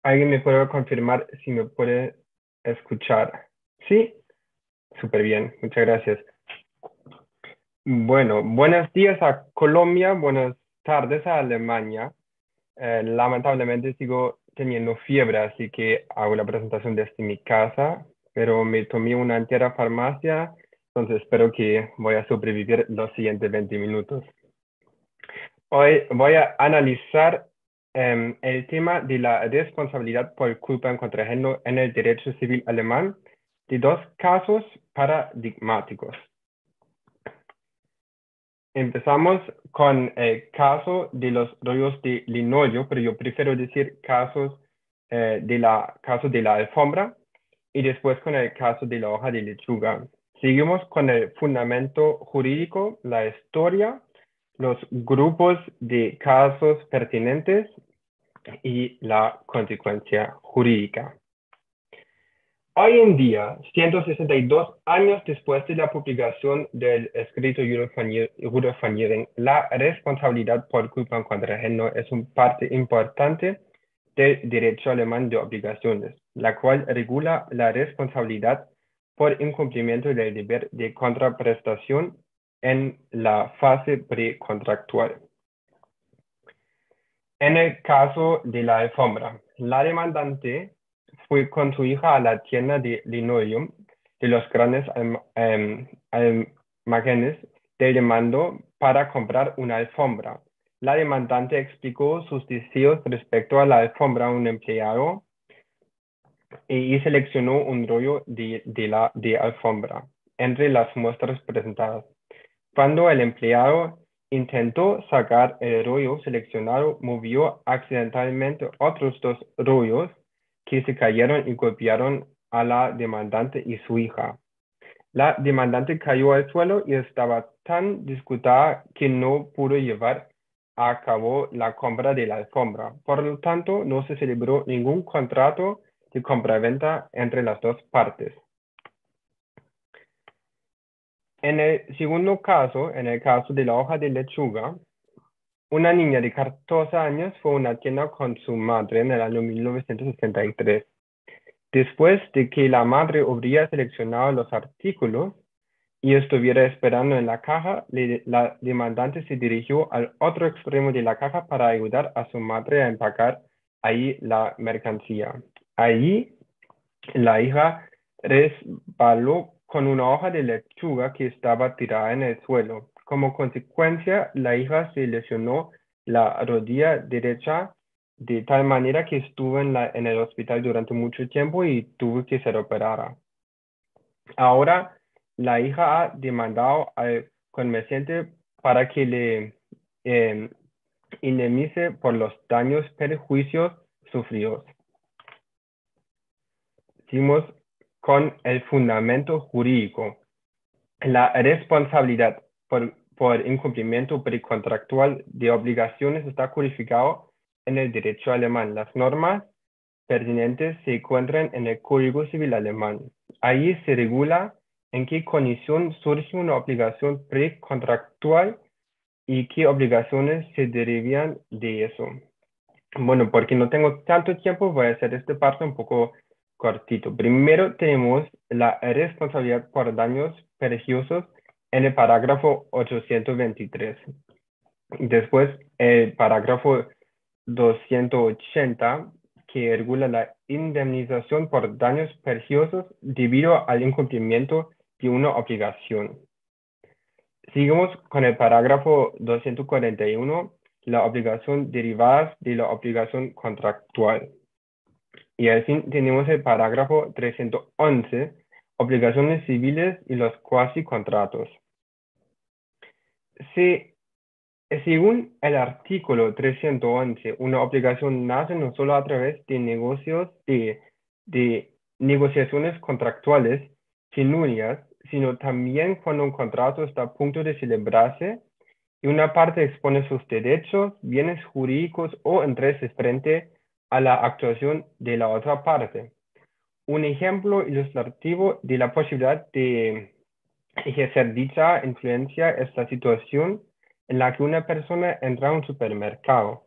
¿Alguien me puede confirmar si me puede escuchar? ¿Sí? Súper bien, muchas gracias. Bueno, buenos días a Colombia, buenas tardes a Alemania. Lamentablemente sigo teniendo fiebre, así que hago la presentación desde mi casa, pero me tomé una entera farmacia, entonces espero que voy a sobrevivir los siguientes 20 minutos. Hoy voy a analizar el tema de la responsabilidad por culpa en contrajeno en el derecho civil alemán de dos casos paradigmáticos. Empezamos con el caso de los rollos de linoleum, pero yo prefiero decir caso de la alfombra y después con el caso de la hoja de lechuga. Seguimos con el fundamento jurídico, la historia, los grupos de casos pertinentes y la consecuencia jurídica. Hoy en día, 162 años después de la publicación del escrito Eurofanierung, la responsabilidad por culpa en contrajeno es una parte importante del derecho alemán de obligaciones, la cual regula la responsabilidad por incumplimiento del deber de contraprestación en la fase precontractual. En el caso de la alfombra, la demandante fue con su hija a la tienda de linoleum de los grandes almacenes del demando para comprar una alfombra. La demandante explicó sus deseos respecto a la alfombra a un empleado y seleccionó un rollo de alfombra entre las muestras presentadas. Cuando el empleado intentó sacar el rollo seleccionado, movió accidentalmente otros dos rollos que se cayeron y golpearon a la demandante y su hija. La demandante cayó al suelo y estaba tan disgustada que no pudo llevar a cabo la compra de la alfombra. Por lo tanto, no se celebró ningún contrato de compraventa entre las dos partes. En el segundo caso, en el caso de la hoja de lechuga, una niña de 14 años fue a una tienda con su madre en el año 1963. Después de que la madre hubiera seleccionado los artículos y estuviera esperando en la caja, la demandante se dirigió al otro extremo de la caja para ayudar a su madre a empacar ahí la mercancía. Allí, la hija resbaló con una hoja de lechuga que estaba tirada en el suelo. Como consecuencia, la hija se lesionó la rodilla derecha de tal manera que estuvo en el hospital durante mucho tiempo y tuvo que ser operada. Ahora, la hija ha demandado al comerciante para que le eh, indemnice por los daños perjuicios sufridos. Seguimos con el fundamento jurídico. La responsabilidad por incumplimiento precontractual de obligaciones está codificado en el derecho alemán. Las normas pertinentes se encuentran en el Código Civil alemán. Ahí se regula en qué condición surge una obligación precontractual y qué obligaciones se derivan de eso. Bueno, porque no tengo tanto tiempo, voy a hacer este parte un poco cortito. Primero tenemos la responsabilidad por daños perniciosos en el parágrafo 823. Después, el parágrafo 280, que regula la indemnización por daños perniciosos debido al incumplimiento de una obligación. Seguimos con el parágrafo 241, la obligación derivada de la obligación contractual. Y así tenemos el parágrafo 311, obligaciones civiles y los cuasi contratos. Según el artículo 311, una obligación nace no solo a través de de negociaciones contractuales penurias, sino también cuando un contrato está a punto de celebrarse y una parte expone sus derechos, bienes jurídicos o intereses frente a la actuación de la otra parte. Un ejemplo ilustrativo de la posibilidad de ejercer dicha influencia es la situación en la que una persona entra a un supermercado.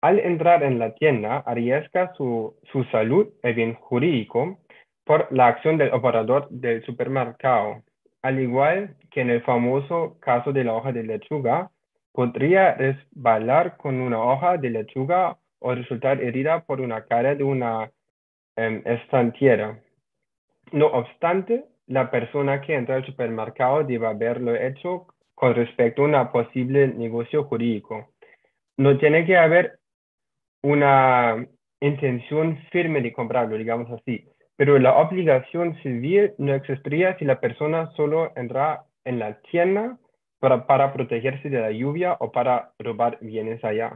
Al entrar en la tienda, arriesga su salud y bien jurídico por la acción del operador del supermercado. Al igual que en el famoso caso de la hoja de lechuga, podría resbalar con una hoja de lechuga o resultar herida por una cara de una estantiera. No obstante, la persona que entra al supermercado debe haberlo hecho con respecto a un posible negocio jurídico. No tiene que haber una intención firme de comprarlo, digamos así. Pero la obligación civil no existiría si la persona solo entra en la tienda para protegerse de la lluvia o para robar bienes allá.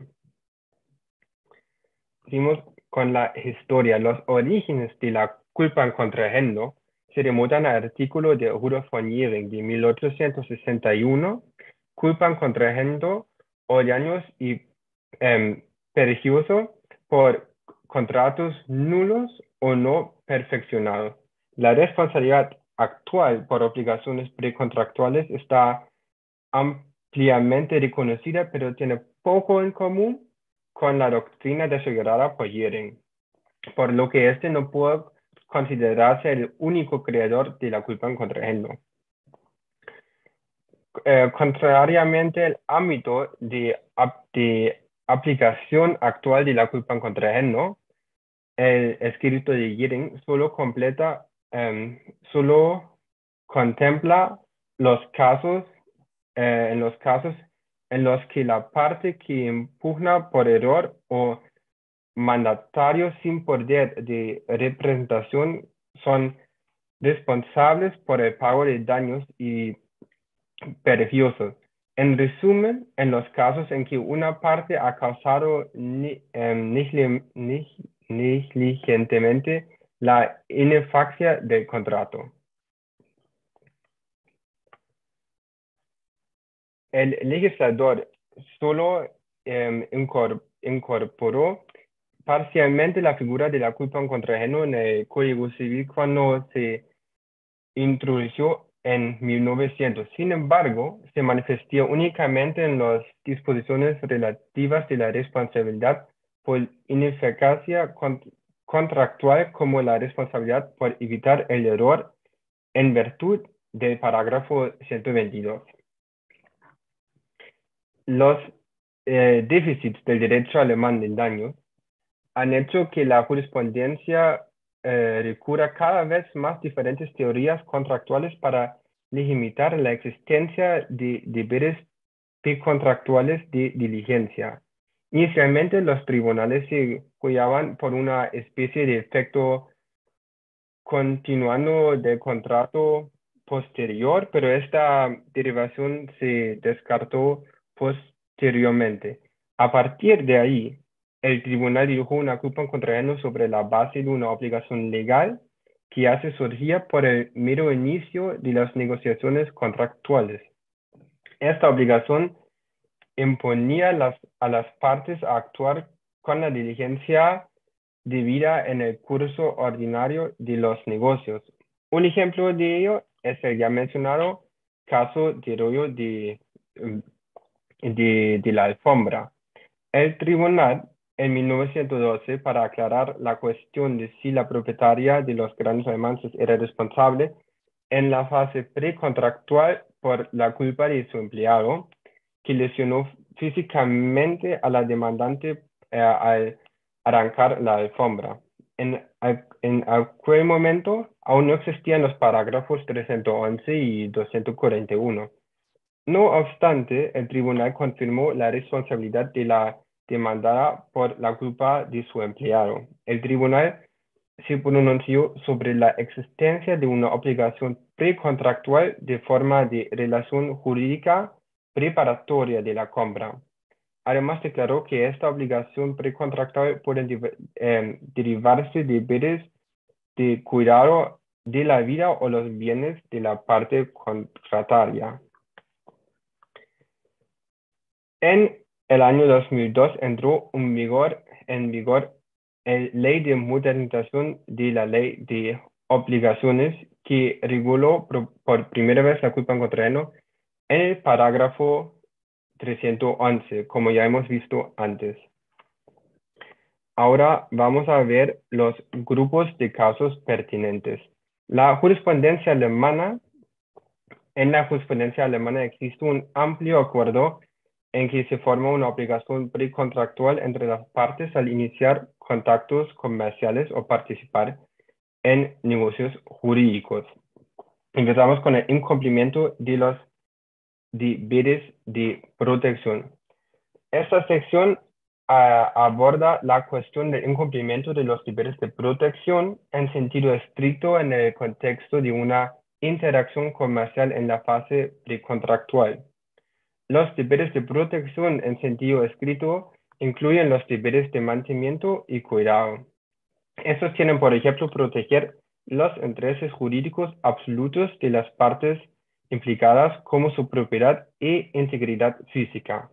Seguimos con la historia. Los orígenes de la culpa en contrajendo se remontan al artículo de Rudolf von Jhering de 1861, culpa en contrajendo o daños y perjuicio por contratos nulos o no perfeccionados. La responsabilidad actual por obligaciones precontractuales está ampliamente reconocida, pero tiene poco en común con la doctrina desarrollada por Jhering, por lo que este no puede considerarse el único creador de la culpa en contrajendo. Contrariamente al ámbito de aplicación actual de la culpa en contrajendo, el escrito de Jhering solo contempla los casos en los casos en los que la parte que impugna por error o mandatario sin poder de representación son responsables por el pago de daños y perjuicios. En resumen, en los casos en que una parte ha causado negligentemente la ineficacia del contrato. El legislador solo incorporó parcialmente la figura de la culpa en contrajeno en el Código Civil cuando se introdujo en 1900. Sin embargo, se manifestó únicamente en las disposiciones relativas de la responsabilidad por ineficacia contractual como la responsabilidad por evitar el error en virtud del parágrafo 122. Los déficits del derecho alemán del daño han hecho que la jurisprudencia recurra cada vez más diferentes teorías contractuales para limitar la existencia de deberes precontractuales de diligencia. Inicialmente, los tribunales se guiaban por una especie de efecto continuando del contrato posterior, pero esta derivación se descartó posteriormente. A partir de ahí, el tribunal dirigió una culpa en contrajeno sobre la base de una obligación legal que ya se surgía por el mero inicio de las negociaciones contractuales. Esta obligación imponía a las partes a actuar con la diligencia debida en el curso ordinario de los negocios. Un ejemplo de ello es el ya mencionado caso de rollo de la alfombra. El tribunal, en 1912, para aclarar la cuestión de si la propietaria de los grandes almacenes era responsable en la fase precontractual por la culpa de su empleado, que lesionó físicamente a la demandante al arrancar la alfombra. En aquel momento aún no existían los parágrafos 311 y 241. No obstante, el tribunal confirmó la responsabilidad de la demandada por la culpa de su empleado. El tribunal se pronunció sobre la existencia de una obligación precontractual de forma de relación jurídica preparatoria de la compra. Además, declaró que esta obligación precontractual puede derivarse de deberes de cuidado de la vida o los bienes de la parte contrataria. En el año 2002 entró en vigor la Ley de Modernización de la Ley de Obligaciones que reguló por primera vez la culpa en contrajeno en el parágrafo 311, como ya hemos visto antes. Ahora vamos a ver los grupos de casos pertinentes. La jurisprudencia alemana, en la jurisprudencia alemana existe un amplio acuerdo en que se forma una obligación precontractual entre las partes al iniciar contactos comerciales o participar en negocios jurídicos. Empezamos con el incumplimiento de los deberes de protección. Esta sección aborda la cuestión del incumplimiento de los deberes de protección en sentido estricto en el contexto de una interacción comercial en la fase precontractual. Los deberes de protección en sentido estricto incluyen los deberes de mantenimiento y cuidado. Estos tienen, por ejemplo, proteger los intereses jurídicos absolutos de las partes implicadas como su propiedad e integridad física.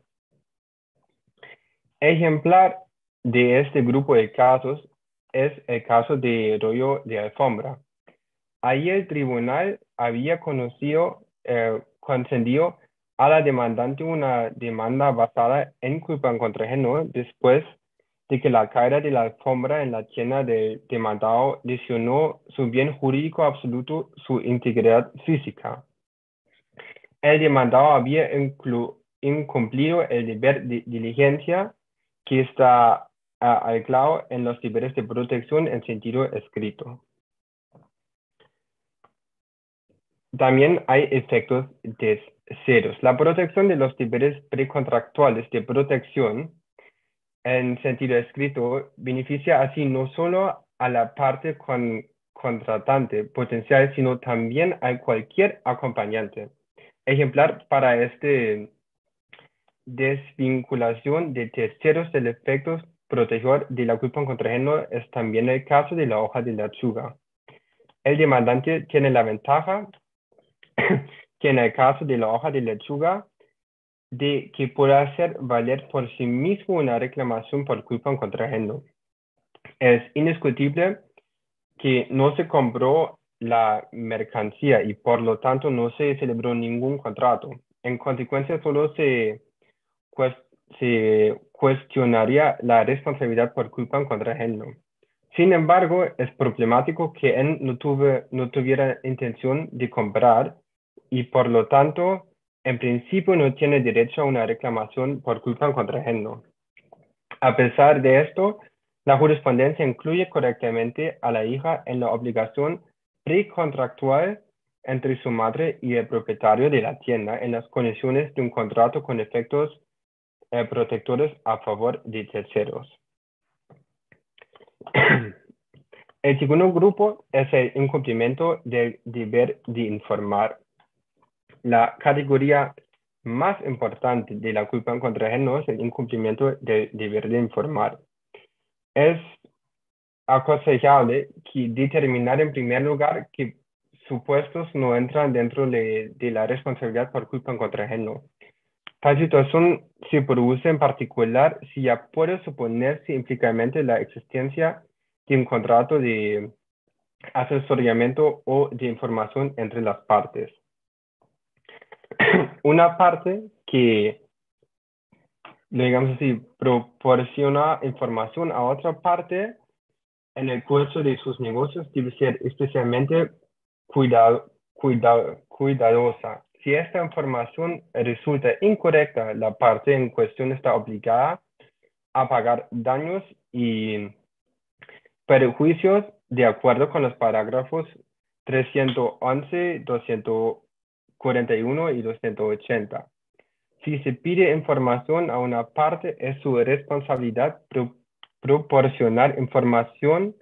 Ejemplar de este grupo de casos es el caso de rollo de alfombra. Ahí el tribunal había concedido a la demandante una demanda basada en culpa en contra ajeno después de que la caída de la alfombra en la tienda del demandado lesionó su bien jurídico absoluto, su integridad física. El demandado había incumplido el deber de diligencia que está anclado en los deberes de protección en sentido escrito. También hay efectos terceros. La protección de los deberes precontractuales de protección en sentido escrito beneficia así no solo a la parte contratante potencial, sino también a cualquier acompañante. Ejemplar para esta desvinculación de terceros del efecto protector de la culpa en contra ajeno es también el caso de la hoja de lechuga. El demandante tiene la ventaja que en el caso de la hoja de lechuga, de que pueda hacer valer por sí mismo una reclamación por culpa en contra ajeno. Es indiscutible que no se compró la mercancía y por lo tanto no se celebró ningún contrato. En consecuencia, solo se cuestionaría la responsabilidad por culpa en contra ajeno. Sin embargo, es problemático que él no tuviera intención de comprar y por lo tanto, en principio no tiene derecho a una reclamación por culpa en contra ajeno. A pesar de esto, la jurisprudencia incluye correctamente a la hija en la obligación precontractual entre su madre y el propietario de la tienda en las condiciones de un contrato con efectos protectores a favor de terceros. El segundo grupo es el incumplimiento del deber de informar. La categoría más importante de la culpa en contra ajeno es el incumplimiento del deber de informar. Es aconsejable que determinar en primer lugar que supuestos no entran dentro de la responsabilidad por culpa en contra ajeno. Tal situación se produce en particular si ya puede suponerse implícitamente la existencia de un contrato de asesoramiento o de información entre las partes. Una parte que, digamos así, proporciona información a otra parte en el curso de sus negocios debe ser especialmente cuidadosa. Si esta información resulta incorrecta, la parte en cuestión está obligada a pagar daños y perjuicios de acuerdo con los parágrafos 311, 241 y 280. Si se pide información a una parte, es su responsabilidad proporcionar información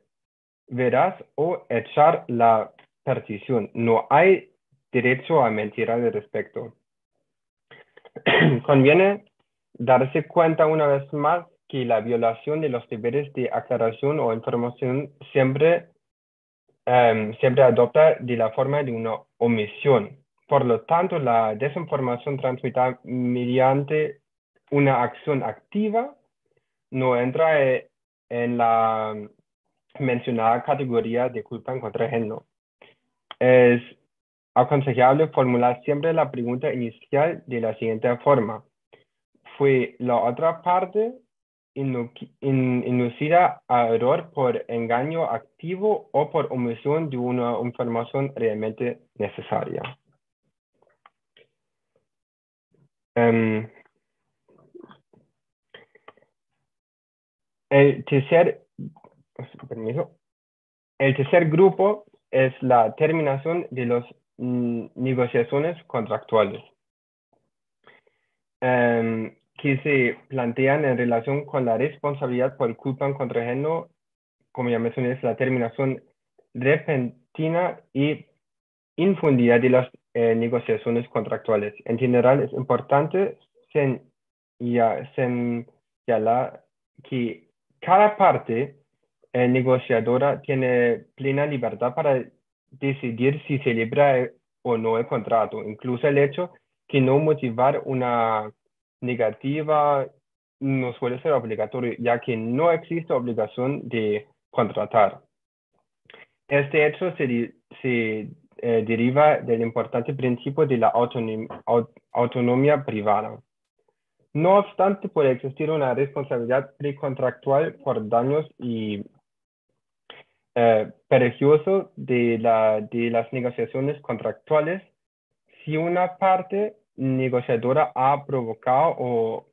veraz o echar la petición. No hay derecho a mentir al respecto. Conviene darse cuenta una vez más que la violación de los deberes de aclaración o información siempre adopta de la forma de una omisión. Por lo tanto, la desinformación transmitida mediante una acción activa no entra en la mencionada categoría de culpa en contra ajeno. Es aconsejable formular siempre la pregunta inicial de la siguiente forma. ¿Fue la otra parte inducida a error por engaño activo o por omisión de una información realmente necesaria. Em, el tercer, permiso. El tercer grupo es la terminación de las negociaciones contractuales, que se plantean en relación con la responsabilidad por culpa en contra ajeno, como ya mencioné, es la terminación repentina y infundida de las negociaciones contractuales. En general, es importante señalar que cada parte negociadora tiene plena libertad para decidir si celebra o no el contrato. Incluso el hecho que no motivar una negativa no suele ser obligatorio, ya que no existe obligación de contratar. Este hecho se deriva del importante principio de la autonomía privada. No obstante, puede existir una responsabilidad precontractual por daños y perjuicios de las negociaciones contractuales si una parte negociadora ha provocado o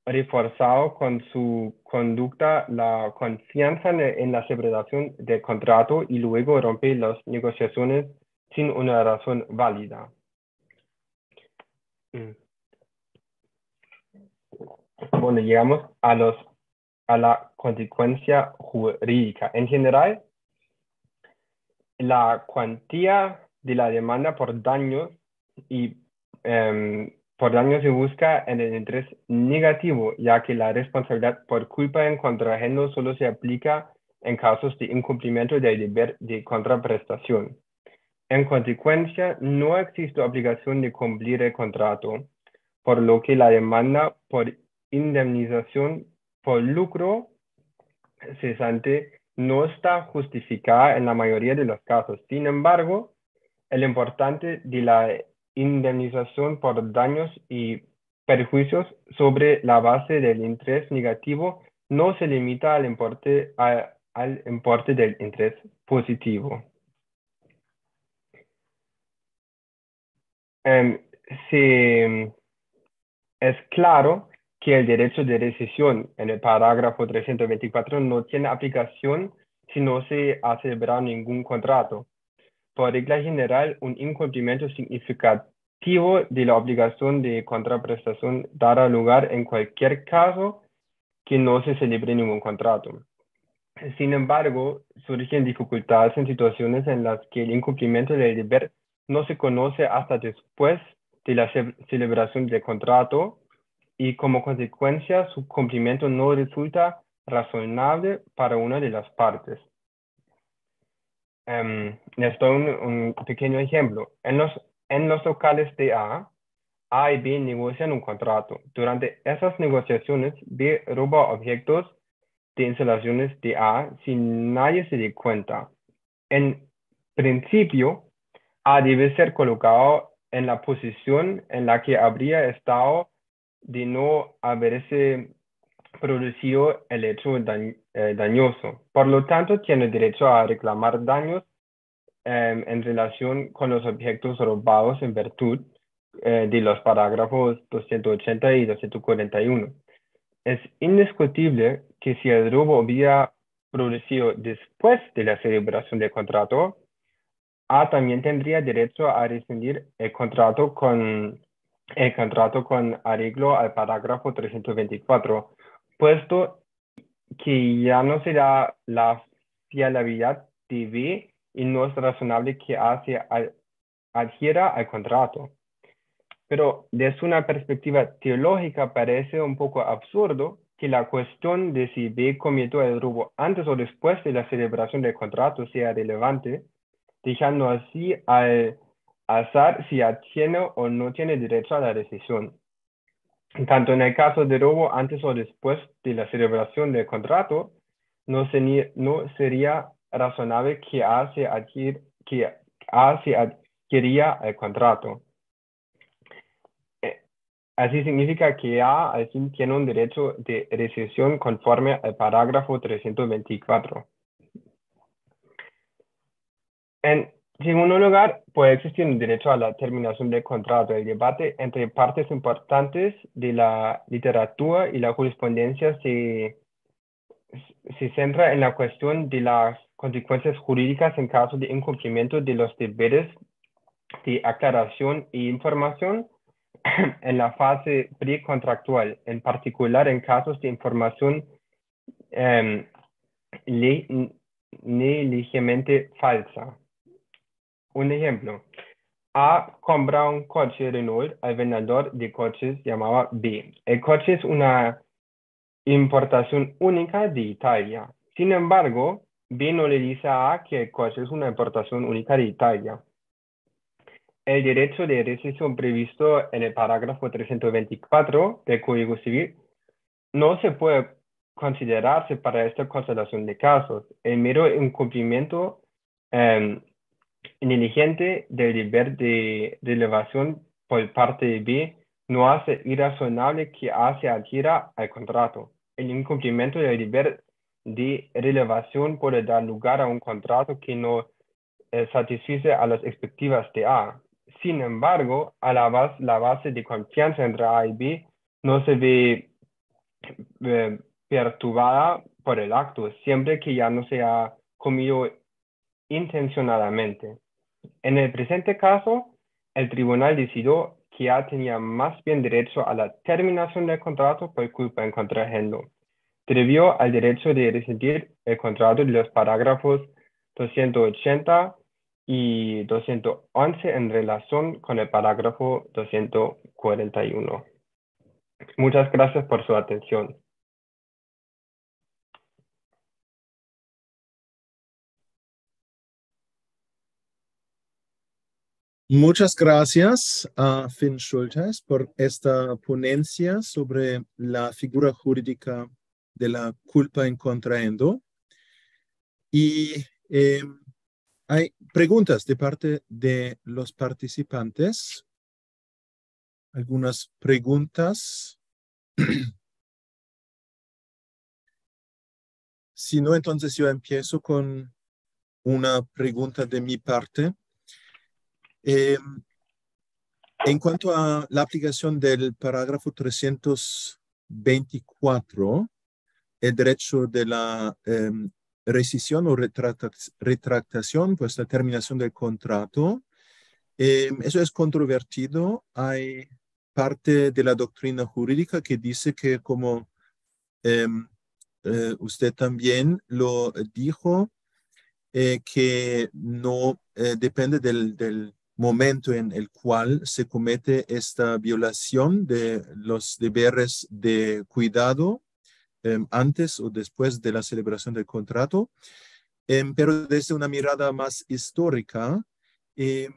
reforzado con su conducta la confianza en la celebración del contrato y luego rompe las negociaciones sin una razón válida. Bueno, llegamos a la consecuencia jurídica. En general, la cuantía de la demanda por daños y por daños se busca en el interés negativo, ya que la responsabilidad por culpa en contra ajeno solo se aplica en casos de incumplimiento del deber de contraprestación. En consecuencia, no existe obligación de cumplir el contrato, por lo que la demanda por indemnización por lucro cesante no está justificada en la mayoría de los casos. Sin embargo, el importante de la indemnización por daños y perjuicios sobre la base del interés negativo no se limita al importe del interés positivo. Em, es claro que el derecho de rescisión en el parágrafo 324 no tiene aplicación si no se ha celebrado ningún contrato. Por regla general, un incumplimiento significativo de la obligación de contraprestación dará lugar en cualquier caso que no se celebre ningún contrato. Sin embargo, surgen dificultades en situaciones en las que el incumplimiento del deber no se conoce hasta después de la celebración del contrato y como consecuencia su cumplimiento no resulta razonable para una de las partes. Les doy un pequeño ejemplo. En los locales de A y B negocian un contrato. Durante esas negociaciones, B roba objetos de instalaciones de A sin nadie se dé cuenta. En principio, A debe ser colocado en la posición en la que habría estado de no haberse producido el hecho dañoso. Por lo tanto, tiene derecho a reclamar daños en relación con los objetos robados en virtud de los parágrafos 280 y 241. Es indiscutible que si el robo hubiera producido después de la celebración del contrato, A también tendría derecho a rescindir el contrato con arreglo al parágrafo 324, puesto que ya no será la fiabilidad de B y no es razonable que A se adhiera al contrato. Pero desde una perspectiva teológica parece un poco absurdo que la cuestión de si B cometió el robo antes o después de la celebración del contrato sea relevante, dejando así al azar si ya tiene o no tiene derecho a la rescisión. Tanto en el caso de robo antes o después de la celebración del contrato, no sería razonable que A se adquiría el contrato. Así significa que A al fin tiene un derecho de rescisión conforme al parágrafo 324. En segundo lugar, puede existir un derecho a la terminación del contrato. El debate entre partes importantes de la literatura y la jurisprudencia se centra en la cuestión de las consecuencias jurídicas en caso de incumplimiento de los deberes de aclaración e información en la fase precontractual, en particular en casos de información em, negligentemente falsa. Un ejemplo, A compra un coche Renault al vendedor de coches llamado B. El coche es una importación única de Italia. Sin embargo, B no le dice a A que el coche es una importación única de Italia. El derecho de rescisión previsto en el parágrafo 324 del Código Civil no se puede considerarse para esta constelación de casos. El mero incumplimiento eh, negligente del deber de relevación por parte de B no hace irrazonable que A se adhiera al contrato. El incumplimiento del deber de relevación puede dar lugar a un contrato que no satisface a las expectativas de A. Sin embargo, la base de confianza entre A y B no se ve perturbada por el acto, siempre que ya no se ha comido intencionadamente. En el presente caso, el tribunal decidió que A tenía más bien derecho a la terminación del contrato por culpa en contrajendo. Debió al derecho de rescindir el contrato de los parágrafos 280 y 211 en relación con el parágrafo 241. Muchas gracias por su atención. Muchas gracias a Finn Schultes por esta ponencia sobre la figura jurídica de la culpa en contraendo. Y hay preguntas de parte de los participantes. Algunas preguntas. Si no, entonces yo empiezo con una pregunta de mi parte. En cuanto a la aplicación del parágrafo 324, el derecho de la rescisión o retractación, pues la terminación del contrato, eso es controvertido. Hay parte de la doctrina jurídica que dice que, como usted también lo dijo, que no depende del momento en el cual se comete esta violación de los deberes de cuidado antes o después de la celebración del contrato, pero desde una mirada más histórica, em,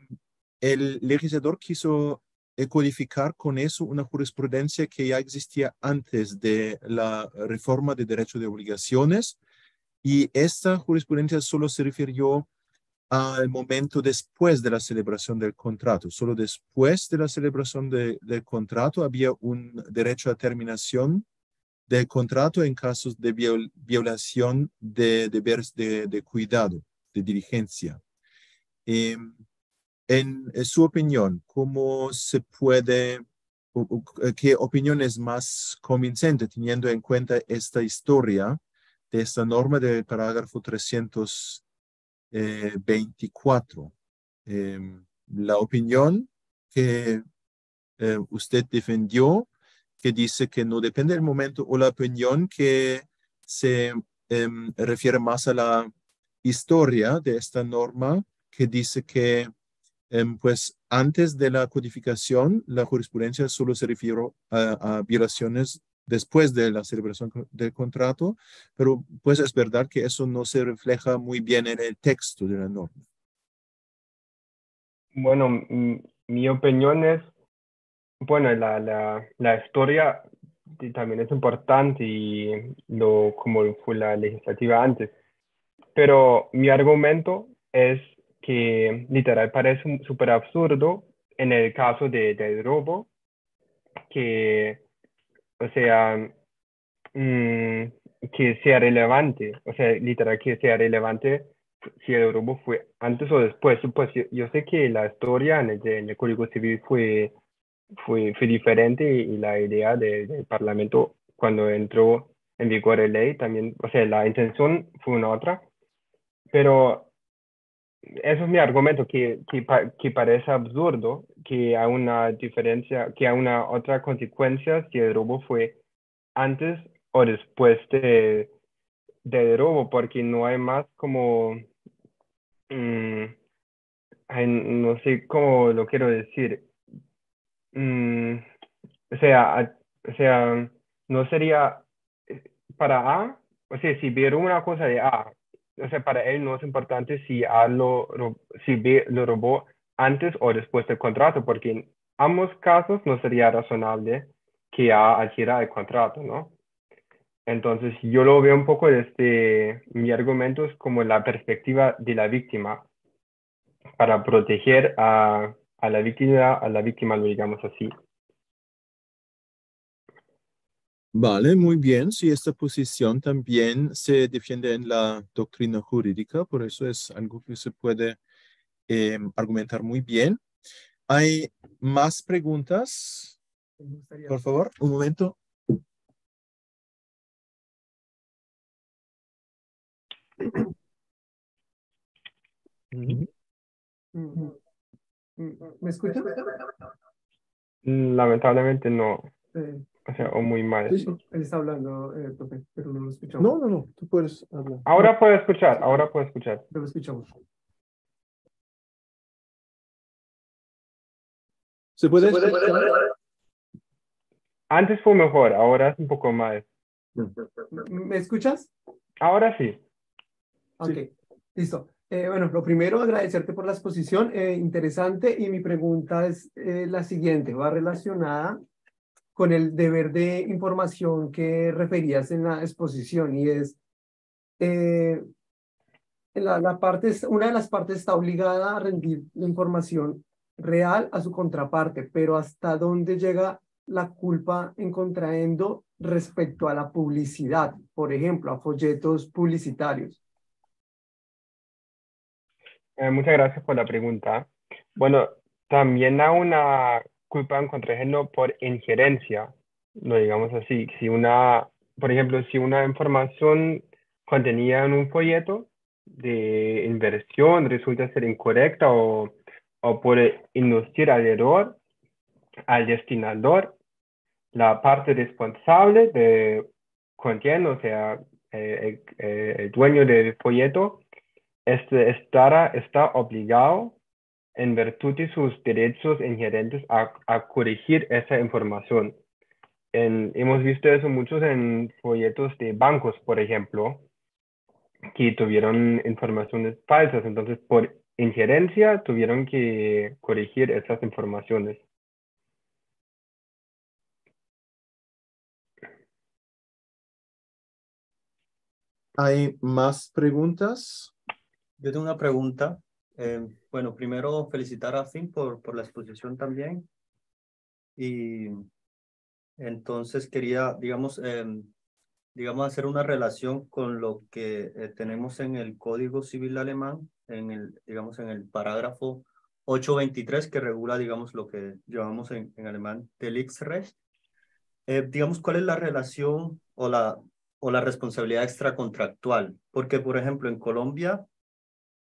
el legislador quiso codificar con eso una jurisprudencia que ya existía antes de la reforma de derecho de obligaciones, y esta jurisprudencia solo se refirió al momento después de la celebración del contrato. Solo después de la celebración del contrato había un derecho a terminación del contrato en casos de violación de deberes de cuidado, de diligencia. En su opinión, ¿cómo se puede, qué opinión es más convincente teniendo en cuenta esta historia de esta norma del parágrafo 324? La opinión que usted defendió, que dice que no depende del momento, o la opinión que se refiere más a la historia de esta norma, que dice que pues antes de la codificación, la jurisprudencia solo se refirió a violaciones después de la celebración del contrato, pero pues es verdad que eso no se refleja muy bien en el texto de la norma. Bueno, mi opinión es, bueno, la historia también es importante y como fue la legislativa antes, pero mi argumento es que literal parece súper absurdo en el caso del robo, que, o sea, mm, que sea relevante, o sea, literal que sea relevante si el robo fue antes o después. Pues yo sé que la historia en el Código Civil fue diferente y la idea del Parlamento cuando entró en vigor la ley también, o sea, la intención fue una otra, pero eso es mi argumento, que parece absurdo que hay una diferencia, que hay una otra consecuencia si el robo fue antes o después del robo, porque no hay más como, mm, ay, no sé cómo lo quiero decir. Mm, o sea, o sea, no sería eh, para A, o sea, si vieron una cosa de A, o sea, para él no es importante si A si B lo robó antes o después del contrato, porque en ambos casos no sería razonable que A adquiera el contrato, ¿no? Entonces, yo lo veo un poco desde mi argumento es como la perspectiva de la víctima, para proteger a la víctima, lo digamos así. Vale, muy bien. Sí, esta posición también se defiende en la doctrina jurídica, por eso es algo que se puede argumentar muy bien. ¿Hay más preguntas? Por favor, un momento. Ujú. Mm, ¿Me escuchan? Lamentablemente no, Eh, o sea, o muy mal. Sí, sí. Él está hablando, profe, pero no lo escuchamos. No, no, no, tú puedes hablar. Ahora puedo escuchar, ahora puedo escuchar. No lo escuchamos. ¿Se puede? Antes fue mejor, ahora es un poco mal. ¿Me escuchas? Ahora sí. Ok, listo. Bueno, lo primero, agradecerte por la exposición, interesante, y mi pregunta es la siguiente, va relacionada con el deber de información que referías en la exposición, y es, eh, la parte, una de las partes está obligada a rendir la información real a su contraparte, pero ¿hasta dónde llega la culpa en contraendo respecto a la publicidad? Por ejemplo, a folletos publicitarios. Muchas gracias por la pregunta. Bueno, también hay una culpa en contraejeno por injerencia, lo digamos así. Si una, por ejemplo, si una información contenida en un folleto de inversión resulta ser incorrecta o puede inducir al error al destinador, la parte responsable de contiene, o sea, el dueño del folleto, está obligado en virtud de sus derechos inherentes a corregir esa información. Hemos visto eso muchos en folletos de bancos, por ejemplo, que tuvieron informaciones falsas, entonces por injerencia tuvieron que corregir esas informaciones. ¿Hay más preguntas? Yo tengo una pregunta. Bueno, primero felicitar a Finn por la exposición también. Y entonces quería, digamos, hacer una relación con lo que tenemos en el Código Civil alemán, digamos, en el parágrafo 823 que regula, digamos, lo que llamamos en alemán Delictsrecht. Digamos, ¿cuál es la relación o la responsabilidad extracontractual? Porque, por ejemplo, en Colombia,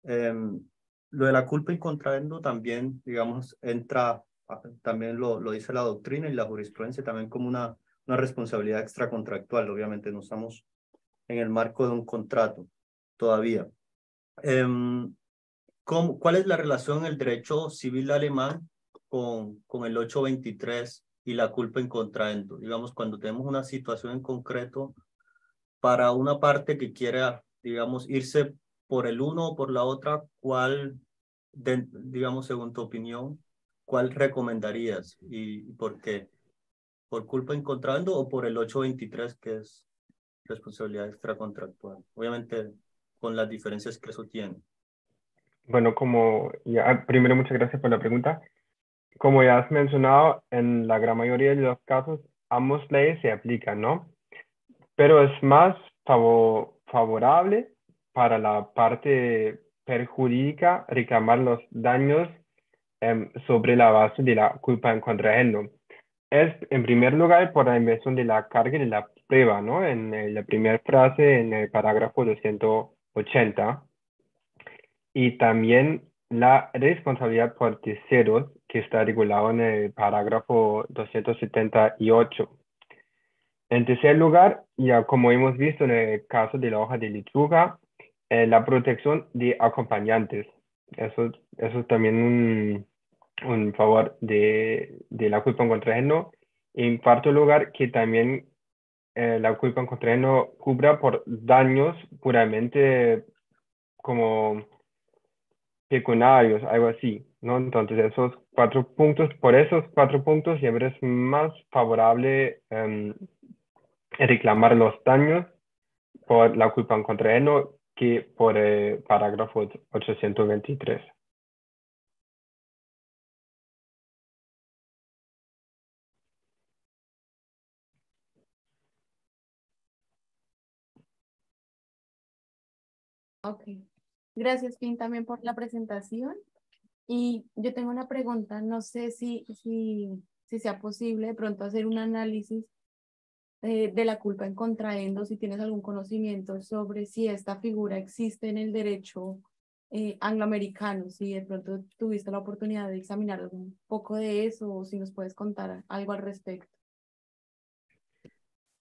lo de la culpa in contraendo también, digamos, entra, también lo dice la doctrina y la jurisprudencia también como una responsabilidad extracontractual. Obviamente no estamos en el marco de un contrato todavía. ¿Cuál es la relación en el derecho civil alemán con el 823 y la culpa in contraendo? Digamos, cuando tenemos una situación en concreto para una parte que quiera, digamos, irse por el uno o por la otra, ¿cuál, digamos, según tu opinión, cuál recomendarías y por qué? ¿Por culpa in contraendo o por el 823 que es responsabilidad extracontractual? Obviamente, con las diferencias que eso tiene. Bueno, primero muchas gracias por la pregunta. como ya has mencionado, en la gran mayoría de los casos, ambas leyes se aplican, ¿no? Pero es más favorable para la parte perjudica reclamar los daños sobre la base de la culpa en contrajeno. Es, en primer lugar, por la inversión de la carga de la prueba, ¿no? En la primera frase, en el parágrafo 280. Y también la responsabilidad por terceros, que está regulado en el parágrafo 278. En tercer lugar, ya como hemos visto en el caso de la hoja de lechuga, la protección de acompañantes. Eso es también un favor de la culpa en contrajeno. En cuarto lugar, que también la culpa en contrajeno cubra por daños puramente como pecuniarios, algo así, ¿no? Entonces, por esos 4 puntos siempre es más favorable reclamar los daños por la culpa en contrajeno que por el parágrafo 823. Ok. Gracias, Fin, también por la presentación. Y yo tengo una pregunta, no sé si sea posible de pronto hacer un análisis de la culpa en contraendo, si tienes algún conocimiento sobre si esta figura existe en el derecho angloamericano, si de pronto tuviste la oportunidad de examinar un poco de eso o si nos puedes contar algo al respecto.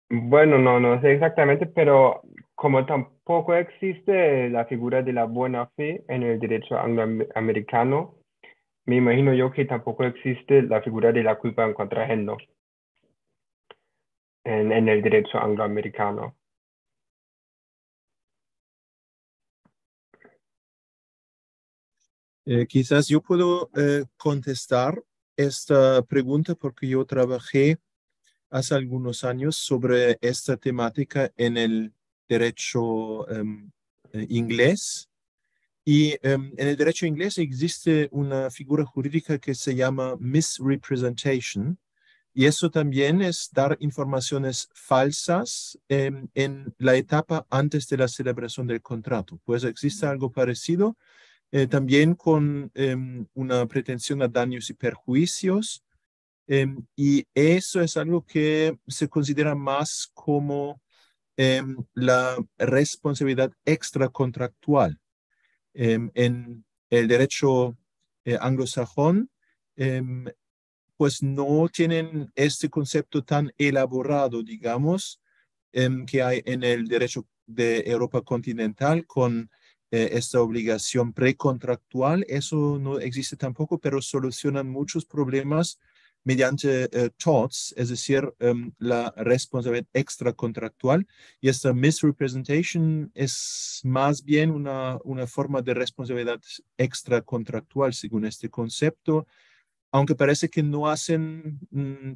Bueno, no sé exactamente, pero como tampoco existe la figura de la buena fe en el derecho angloamericano, me imagino yo que tampoco existe la figura de la culpa en contrajeno en el derecho angloamericano. Quizás yo puedo contestar esta pregunta porque yo trabajé hace algunos años sobre esta temática en el derecho inglés. Y en el derecho inglés existe una figura jurídica que se llama misrepresentation, y eso también es dar informaciones falsas en la etapa antes de la celebración del contrato. Pues existe algo parecido también con una pretensión a daños y perjuicios, y eso es algo que se considera más como la responsabilidad extracontractual. En el derecho anglosajón, pues no tienen este concepto tan elaborado, digamos, que hay en el derecho de Europa continental con esta obligación precontractual. Eso no existe tampoco, pero solucionan muchos problemas mediante torts, es decir, la responsabilidad extracontractual. Y esta misrepresentation es más bien una forma de responsabilidad extracontractual según este concepto, aunque parece que no hacen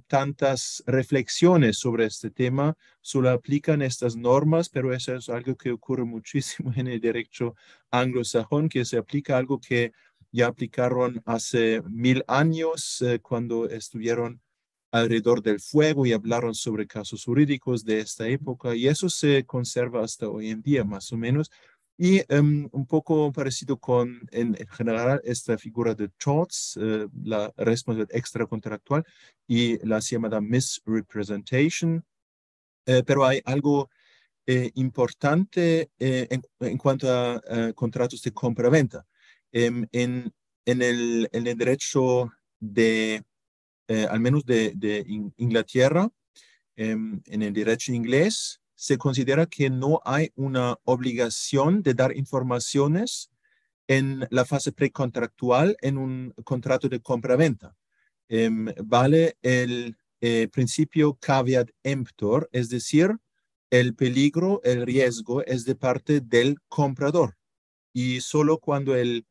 tantas reflexiones sobre este tema, solo aplican estas normas, pero eso es algo que ocurre muchísimo en el derecho anglosajón, que se aplica algo que ya aplicaron hace 1000 años, cuando estuvieron alrededor del fuego y hablaron sobre casos jurídicos de esta época, y eso se conserva hasta hoy en día, más o menos. Y un poco parecido con, en general, esta figura de torts, la responsabilidad extracontractual y la llamada misrepresentation. Pero hay algo importante en cuanto a contratos de compra-venta. En el derecho de, al menos de Inglaterra, en el derecho inglés, se considera que no hay una obligación de dar informaciones en la fase precontractual en un contrato de compra-venta. Vale el principio caveat emptor, es decir, el peligro, el riesgo es de parte del comprador. Y solo cuando el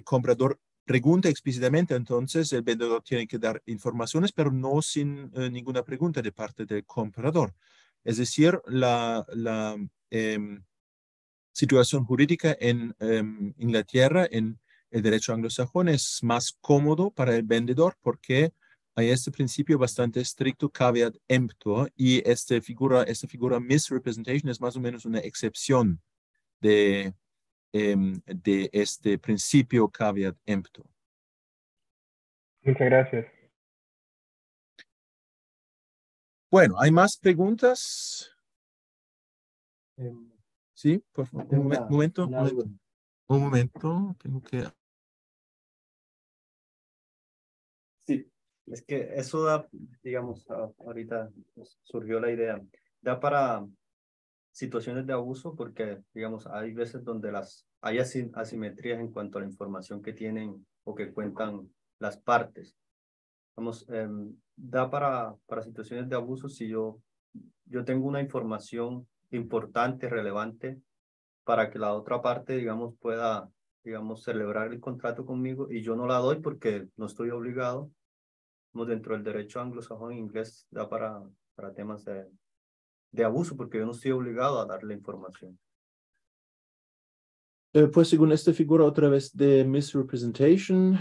comprador pregunta explícitamente, entonces el vendedor tiene que dar informaciones, pero no sin ninguna pregunta de parte del comprador. Es decir, la situación jurídica en Inglaterra, en el derecho anglosajón es más cómodo para el vendedor porque hay este principio bastante estricto, caveat emptor, y esta figura misrepresentation es más o menos una excepción de este principio caveat emptor. Muchas gracias. Bueno, ¿hay más preguntas? Sí, por favor. Un momento. Tengo que... Sí, es que eso da, digamos, ahorita pues, surgió la idea, da para situaciones de abuso porque, digamos, hay veces donde hay asimetrías en cuanto a la información que tienen o que cuentan las partes. Vamos, da para situaciones de abuso si yo tengo una información importante, relevante, para que la otra parte, digamos, pueda, digamos, celebrar el contrato conmigo y yo no la doy porque no estoy obligado. Como dentro del derecho anglosajón inglés da para temas de abuso porque yo no estoy obligado a dar la información. Pues según esta figura otra vez de misrepresentation,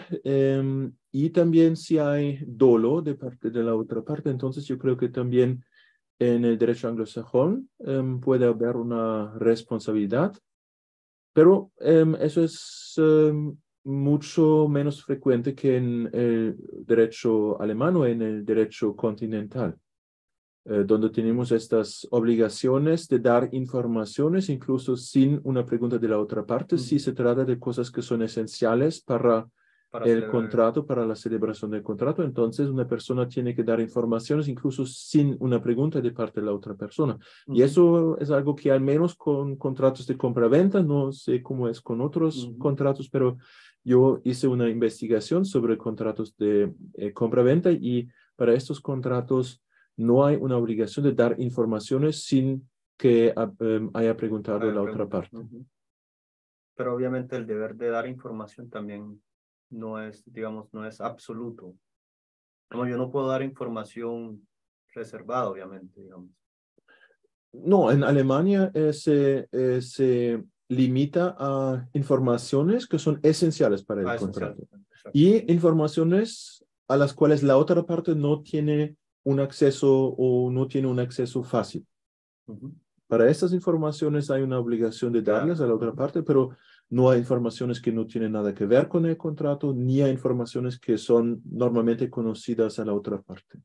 y también si hay dolo de parte de la otra parte, entonces yo creo que también en el derecho anglosajón puede haber una responsabilidad, pero eso es mucho menos frecuente que en el derecho alemán o en el derecho continental, donde tenemos estas obligaciones de dar informaciones incluso sin una pregunta de la otra parte, si se trata de cosas que son esenciales para el contrato, para la celebración del contrato. Entonces una persona tiene que dar informaciones incluso sin una pregunta de parte de la otra persona. Y eso es algo que al menos con contratos de compra-venta, no sé cómo es con otros contratos, pero yo hice una investigación sobre contratos de compra-venta y para estos contratos no hay una obligación de dar informaciones sin que haya preguntado la otra parte. Pero obviamente el deber de dar información también no es, digamos, no es absoluto. Como yo no puedo dar información reservada, obviamente, digamos. No, en Alemania se limita a informaciones que son esenciales para el contrato. Y informaciones a las cuales la otra parte no tiene un acceso o no tiene un acceso fácil. Para estas informaciones hay una obligación de darles a la otra parte, pero no hay informaciones que no tienen nada que ver con el contrato, ni hay informaciones que son normalmente conocidas a la otra parte.